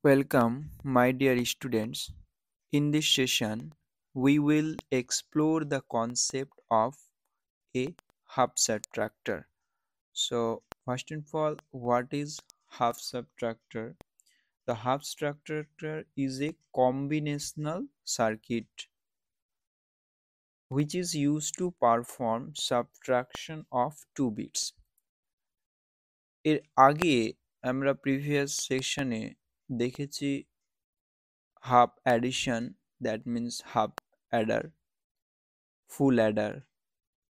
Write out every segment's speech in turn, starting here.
Welcome, my dear students. In this session, we will explore the concept of a half subtractor. So, first of all, what is half subtractor? The half subtractor is a combinational circuit which is used to perform subtraction of two bits. এর আগে আমরা previous সেকশনে দেখেছি half addition, that means half adder, full Eder.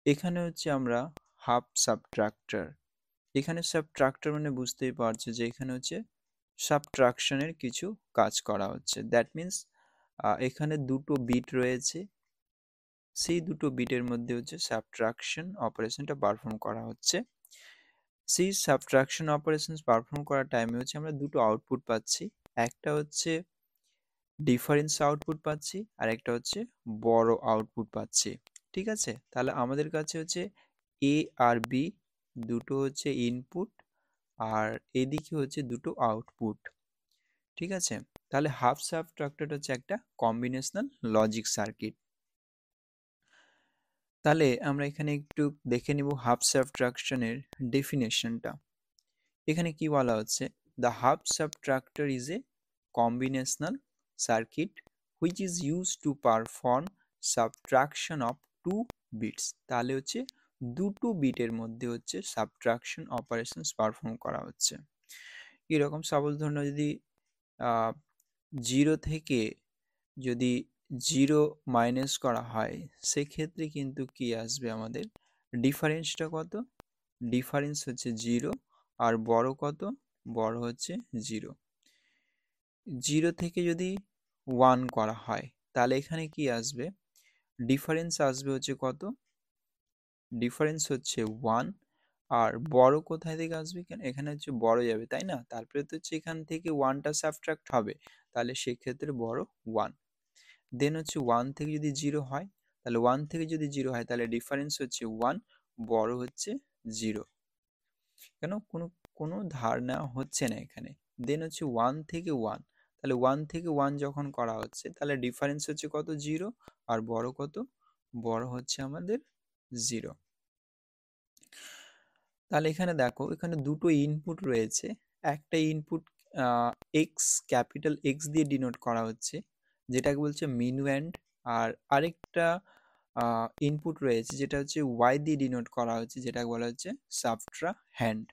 এখানে হচ্ছে আমরা half subtractor. এখানে subtractor মানে বুঝতেই পারছে যে এখানে হচ্ছে সাবট্রাকশনের কিছু কাজ করা হচ্ছে, দ্যাট মিন্স এখানে দুটো বিট রয়েছে, সেই দুটো বিটের মধ্যে হচ্ছে সাবট্রাকশন অপারেশনটা পারফর্ম করা হচ্ছে। সেই সাবট্রাকশন অপারেশন পারফর্ম করার টাইমে হচ্ছে আমরা দুটো আউটপুট পাচ্ছি, একটা হচ্ছে ডিফারেন্স আউটপুট পাচ্ছি আর একটা হচ্ছে বড় আউটপুট পাচ্ছি। ঠিক আছে, তাহলে আমাদের কাছে হচ্ছে এ আর বি দুটো হচ্ছে ইনপুট আর এদিকে হচ্ছে দুটো আউটপুট। ঠিক আছে, তাহলে হাফ সাবট্রাক্টর হচ্ছে একটা কম্বিনেশনাল লজিক সার্কিট। তাহলে আমরা এখানে একটু দেখে নিব হাফ সাবট্রাকশনের ডেফিনেশনটা। এখানে কি বলা হচ্ছে, the half subtractor is a combinational circuit which is used to perform subtraction of two bits। তাহলে হচ্ছে দুটো বিটের মধ্যে হচ্ছে সাবট্রাকশন অপারেশনস পারফর্ম করা হচ্ছে। এরকম সাপোজ ধরুন যদি 0 থেকে যদি 0 মাইনাস করা হয় সেক্ষেত্রে কিন্তু কি আসবে, আমাদের ডিফারেন্সটা কত, ডিফারেন্স হচ্ছে 0 আর বড় কত, বড় হচ্ছে 0। 0 থেকে যদি 1 করা হয় তাহলে এখানে কি আসবে, ডিফারেন্স আসবে হচ্ছে কত, ডিফারেন্স হচ্ছে 1 আর বড় কোথায় থেকে আসবে, কেন এখানে হচ্ছে বড় যাবে তাই না, তারপরে তো হচ্ছে এখান থেকে 1টা সাবট্রাক্ট হবে, তাহলে সেক্ষেত্রে বড় 1। দেন হচ্ছে 1 থেকে যদি 0 হয় তাহলে 1 থেকে যদি 0 হয় তাহলে ডিফারেন্স হচ্ছে 1, বড় হচ্ছে 0। কেন কোনো কোনো ধার নেওয়া হচ্ছে না এখানে। দেন হচ্ছে 1 থেকে 1, তাহলে 1 থেকে 1 যখন করা হচ্ছে তাহলে ডিফারেন্স হচ্ছে কত, 0 আর বড় কত, বড় হচ্ছে আমাদের 0। তাহলে এখানে দেখো এখানে দুটো ইনপুট রয়েছে, একটা ইনপুট এক্স, ক্যাপিটাল এক্স দিয়ে ডিনোট করা হচ্ছে যেটাকে বলছে মিনুয়েন্ড, আর আরেকটা ইনপুট রয়েছে যেটা হচ্ছে ওয়াই দিয়ে ডিনোট করা হচ্ছে যেটাকে বলা হচ্ছে সাবট্রা হ্যান্ড।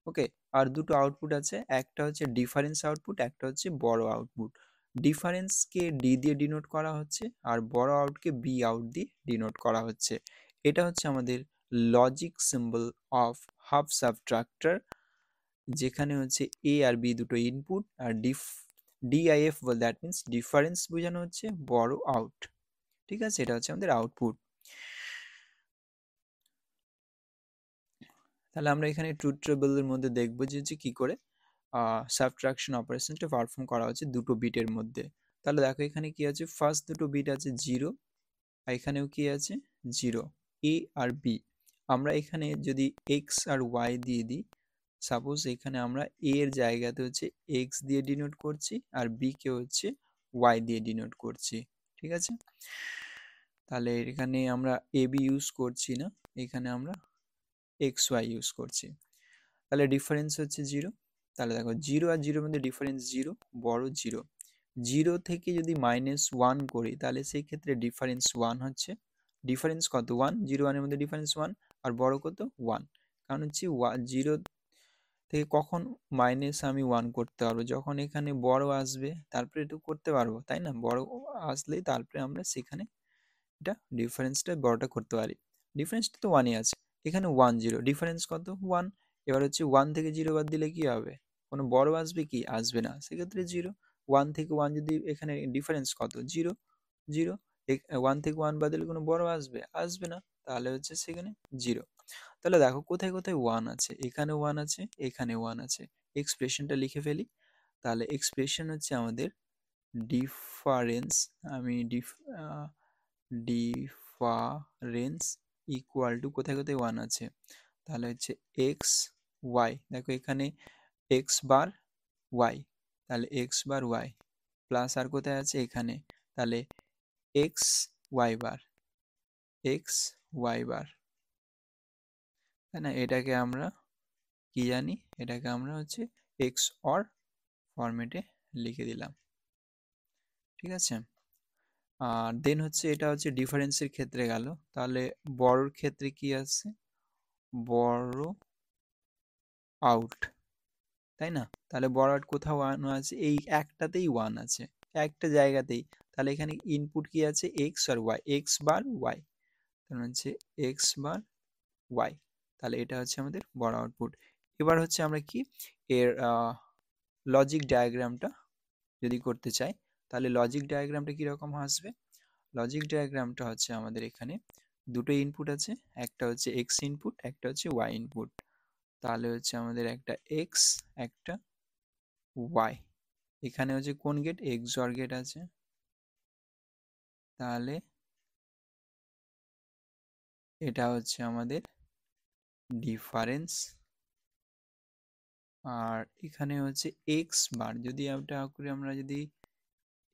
ওকে, আর দুটো আউটপুট আছে, একটা হচ্ছে ডিফারেন্স আউটপুট, একটা হচ্ছে বড় আউটপুট। ডিফারেন্সকে ডি দিয়ে ডিনোট করা হচ্ছে আর বড় আউটকে বি আউট দিয়ে ডিনোট করা হচ্ছে। এটা হচ্ছে আমাদের logic symbol of half subtractor, যেখানে হচ্ছে এ আর বি দুটো ইনপুট আর ডিআইএফ দ্যাট মিনস ডিফারেন্স বোঝানো হচ্ছে বড় আউট। ঠিক আছে, এটা হচ্ছে আমাদের আউটপুট। তাহলে আমরা এখানে ট্রুথ টেবিলের মধ্যে দেখবো যে কি করে সাবট্রাকশন অপারেশনটা পারফর্ম করা হচ্ছে দুটো বিটের মধ্যে। তাহলে দেখো এখানে কি আছে, ফার্স্ট দুটো বিট আছে 0 আর এখানেও কি আছে 0, এ আর বি। আমরা এখানে যদি এক্স আর ওয়াই দিয়ে দিই, সাপোজ এখানে আমরা এ এর জায়গাতে হচ্ছে এক্স দিয়ে ডিনোট করছি আর বি কে হচ্ছে ওয়াই দিয়ে ডিনোট করছি। ঠিক আছে, তাহলে এখানে আমরা এ বি ইউজ করছি না, এখানে আমরা এক্স ওয়াই ইউজ করছি। তাহলে ডিফারেন্স হচ্ছে 0। তাহলে দেখো 0 আর 0 মধ্যে ডিফারেন্স 0, বড় 0। 0 থেকে যদি -1 করি তাহলে সেই ক্ষেত্রে ডিফারেন্স 1 হচ্ছে। ডিফারেন্স কত, 1, 0 1 এর মধ্যে ডিফারেন্স 1 আর বড় কত 1। কারণ হচ্ছে 0 থেকে কখন মাইনাস আমি 1 করতে পারবো, যখন এখানে বড় আসবে তারপরে একটু করতে পারবো তাই না, বড় আসলেই তারপরে আমরা সেখানে এটা ডিফারেন্সটা বড়টা করতে পারি। ডিফারেন্সটা তো 1ই আছে, এখানে 1 0, ডিফারেন্স কত 1। এবার হচ্ছে 1 থেকে 0 বাদ দিলে কি হবে, কোনো বড় আসবে কি, আসবে না, সেক্ষেত্রে 0। 1 থেকে 1 যদি এখানে ডিফারেন্স কত 0 0, 1 থেকে 1 বাদ দিলে কোনো বড় আসবে, আসবে না, তাহলে হচ্ছে সেখানে 0। তাহলে দেখো কোথায় কোথায় 1 আছে, এখানে 1 আছে, এখানে 1 আছে। এক্সপ্রেশনটা লিখে ফেলি, তাহলে এক্সপ্রেশন হচ্ছে আমাদের ডিফারেন্স, আমি ডিফারেন্স ইকুয়াল টু কোথায় কোথায় 1 আছে, তাহলে হচ্ছে এক্স ওয়াই। দেখো এখানে এক্স বার ওয়াই, তাহলে এক্স বার ওয়াই প্লাস আর কোথায় আছে এখানে, তাহলে x y bar, x y bar, তাই না? এটাকে আমরা কি জানি, এটাকে আমরা হচ্ছে এক্স অর ফরম্যাটে লিখে দিলাম, ঠিক আছে। আর দেন হচ্ছে এটা হচ্ছে ডিফারেন্সের ক্ষেত্রে গেল, তাহলে বড়র ক্ষেত্রে কি আছে, বড় আউট, তাই না? তাহলে বড় আউট কোথাও ওয়ান আছে, এই একটাতেই ওয়ান আছে, একটা জায়গাতেই। তাহলে এখানে ইনপুট কি আছে, এক্স আর ওয়াই, এক্স বার ওয়াই, তাহলে হচ্ছে এক্স বার ওয়াই, তাহলে এটা হচ্ছে আমাদের বড় আউটপুট। এবার হচ্ছে আমরা কি এর লজিক ডায়াগ্রামটা যদি করতে চাই, তাহলে লজিক ডায়াগ্রামটা কীরকম আসবে, লজিক ডায়াগ্রামটা হচ্ছে আমাদের এখানে দুটো ইনপুট আছে, একটা হচ্ছে এক্স ইনপুট, একটা হচ্ছে ওয়াই ইনপুট, তাহলে হচ্ছে আমাদের একটা এক্স একটা ওয়াই, এখানে হচ্ছে কোন গেট, এক্স অর গেট আছে, তাহলে এটা হচ্ছে আমাদের ডিফারেন্স। আর এখানে হচ্ছে এক্স বার, যদি এটা করে আমরা যদি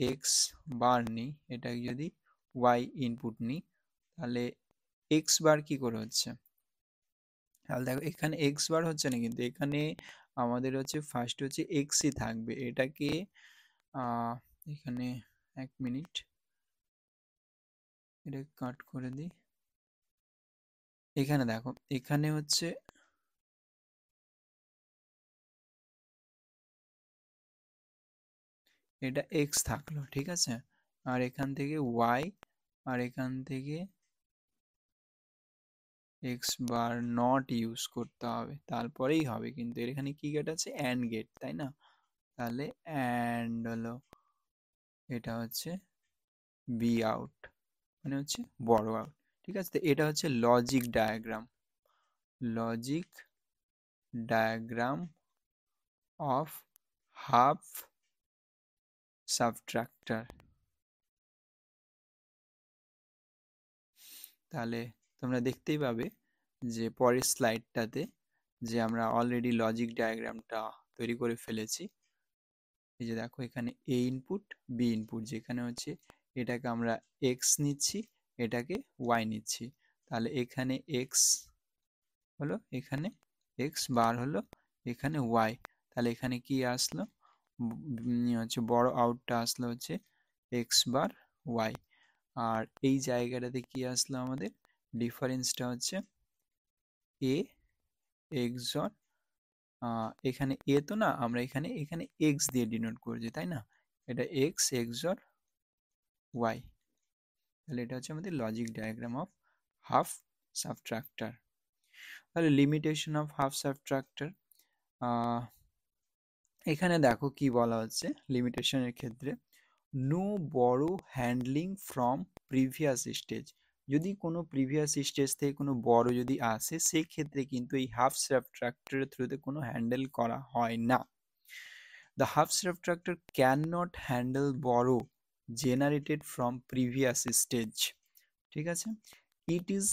এক্স বার নিই, এটাকে যদি ওয়াই ইনপুট নিই, তাহলে এক্স বার কি করে হচ্ছে, তাহলে দেখো এখানে এক্স বার হচ্ছে না, কিন্তু এখানে আমাদের হচ্ছে ফার্স্ট হচ্ছে এক্সই থাকবে, এটাকে এখানে এক মিনিট এটা কাট করে দিই। এখানে দেখো এখানে হচ্ছে এটা এক্স থাকলো, ঠিক আছে, আর এখান থেকে ওয়াই, আর এখান থেকে এক্স বার নট ইউজ করতে হবে, তারপরেই হবে, কিন্তু এর এখানে কি গেট আছে, অ্যান্ড গেট, তাই না? তাহলে অ্যান্ড হলো, এটা হচ্ছে বি আউট, মানে হচ্ছে বড় আউট, ঠিক আছে। তো এটা হচ্ছে logic diagram, logic diagram of half subtractor. তাহলে তোমরা দেখতেই পাবে যে পরের স্লাইডটাতে যে আমরা অলরেডি লজিক ডায়াগ্রামটা তৈরি করে ফেলেছি। এই যে দেখো এখানে এ ইনপুট বি ইনপুট, যেখানে হচ্ছে এটাকে আমরা এক্স নিচ্ছি, এটাকে ওয়াই নিচ্ছি, তাহলে এখানে এক্স হলো, এখানে এক্স বার হলো, এখানে ওয়াই, তাহলে এখানে কি আসলো, হচ্ছে বড় আউটটা আসলো হচ্ছে এক্স বার ওয়াই, আর এই জায়গাটাতে কি আসলো আমাদের ডিফারেন্সটা হচ্ছে এ এক্স অর, এখানে এ তো না, আমরা এখানে এখানে এক্স দিয়ে ডিনোট করছি, তাই না? এটা এক্স এক্স অর ওয়াই, তাহলে এটা হচ্ছে আমাদের logic diagram of half subtractor. তাহলে লিমিটেশন অফ হাফ সাবট্রাক্টর, এখানে দেখো কি বলা হচ্ছে লিমিটেশনের ক্ষেত্রে, নো বড় হ্যান্ডলিং ফ্রম প্রিভিয়াস স্টেজ, যদি কোনো প্রিভিয়াস স্টেজ থেকে কোনো বড় যদি আসে, সেই ক্ষেত্রে কিন্তু এই হাফ সাবট্রাক্টরের থ্রুতে কোনো হ্যান্ডেল করা হয় না। The half subtractor cannot handle borrow generated from previous stage, ঠিক আছে। It is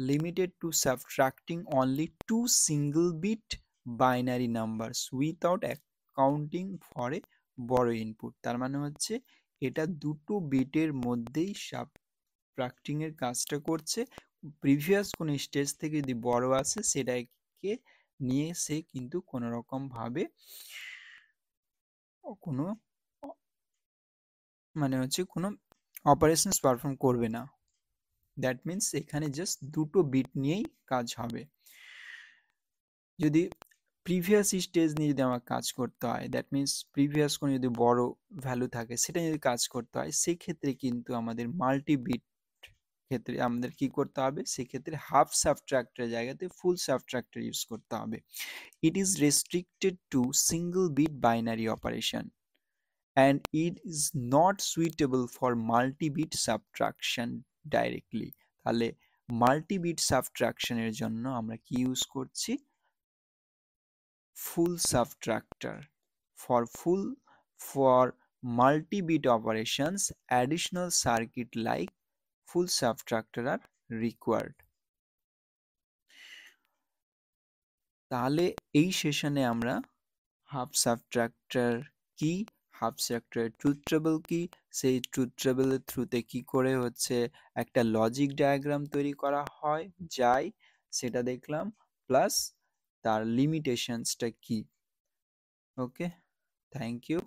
limited to subtracting only two single bit binary numbers without accounting for a borrow input, তার মানে হচ্ছে এটা দুটো বিটের মধ্যেই সাবট্রাক্টিং এর কাজটা করছে, প্রিভিয়াস কোন স্টেজ থেকে যদি বড় আসে সেটাকে নিয়ে সে কিন্তু কোনো রকম ভাবে কোনো মানে হচ্ছে কোনো অপারেশনস পারফর্ম করবে না, দ্যাট মিন্স এখানে জাস্ট দুটো বিট নিয়েই কাজ হবে। যদি প্রিভিয়াস স্টেজ নিয়ে যদি আমার কাজ করতে হয়, দ্যাট মিন্স প্রিভিয়াস কোনো যদি বড় ভ্যালু থাকে সেটা যদি কাজ করতে হয়, সেক্ষেত্রে কিন্তু আমাদের মাল্টি বিট ক্ষেত্রে আমাদের কি করতে হবে, সেক্ষেত্রে হাফ সাবট্রাক্টরের জায়গাতে ফুল সাবট্রাক্টর ইউজ করতে হবে। It is restricted to single bit binary operation and it is not suitable for multi-bit subtraction directly, তাহলে মাল্টি-বিট সাবট্রাকশনের জন্য আমরা কি ইউজ করছি, ফুল subtractor. for multi-bit operations additional circuit like full subtractor are required। তাহলে এই সেশনে আমরা হাফ সাবট্রাক্টর কি হাফ সেক্টরের ট্রুথ টেবল কি, সেই ট্রুথ টেবলের থ্রুতে কি করে হচ্ছে একটা লজিক ডায়াগ্রাম তৈরি করা হয় যায় সেটা দেখলাম, প্লাস তার লিমিটেশনসটা কি। ওকে, থ্যাংক ইউ।